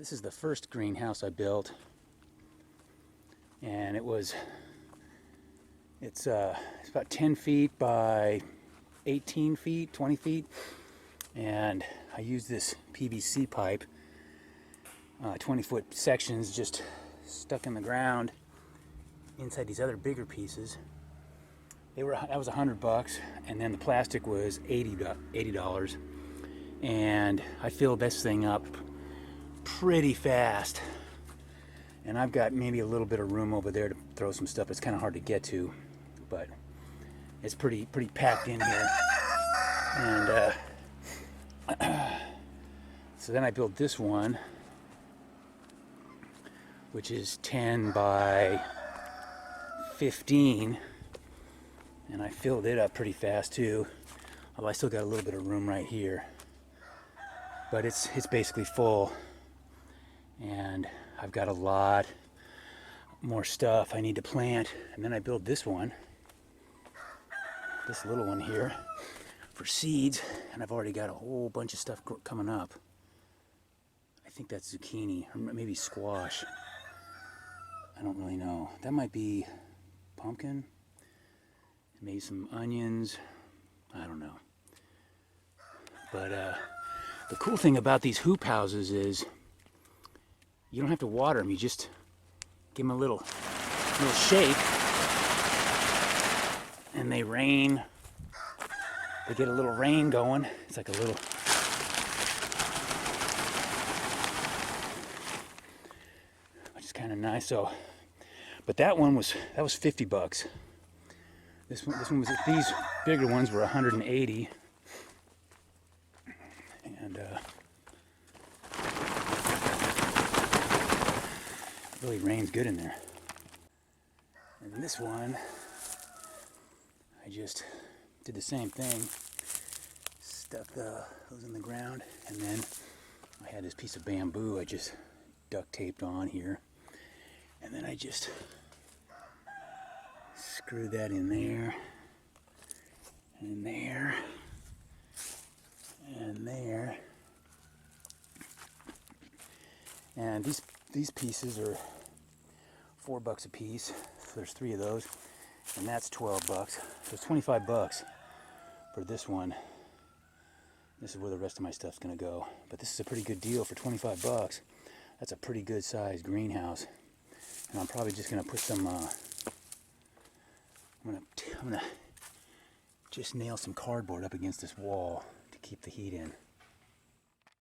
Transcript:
This is the first greenhouse I built, and it's about 10 feet by 18 feet, 20 feet, and I used this PVC pipe, 20-foot sections just stuck in the ground inside these other bigger pieces. That was $100, and then the plastic was $80, and I filled this thing up pretty fast. And I've got maybe a little bit of room over there to throw some stuff. It's kind of hard to get to, but it's pretty packed in here. And so then I built this one, which is 10 by 15, and I filled it up pretty fast too. Although I still got a little bit of room right here, but it's basically full. And I've got a lot more stuff I need to plant. And then I built this one, this little one here, for seeds. And I've already got a whole bunch of stuff coming up. I think that's zucchini, or maybe squash. I don't really know. That might be pumpkin, maybe some onions. I don't know. But the cool thing about these hoop houses is you don't have to water them. You just give them a little shake, and they rain. They get a little rain going. It's like a little, which is kind of nice. So, but that was $50. This one was, these bigger ones were 180, and really rains good in there. And this one, I just did the same thing, stuck those in the ground, and then I had this piece of bamboo I just duct taped on here, and then I just screwed that in there, and there, and there. And these pieces are $4 a piece, so there's 3 of those, and that's $12. So it's $25 for this one. This is where the rest of my stuff's gonna go. But this is a pretty good deal for $25. That's a pretty good sized greenhouse. And I'm probably just gonna put some, I'm gonna just nail some cardboard up against this wall to keep the heat in.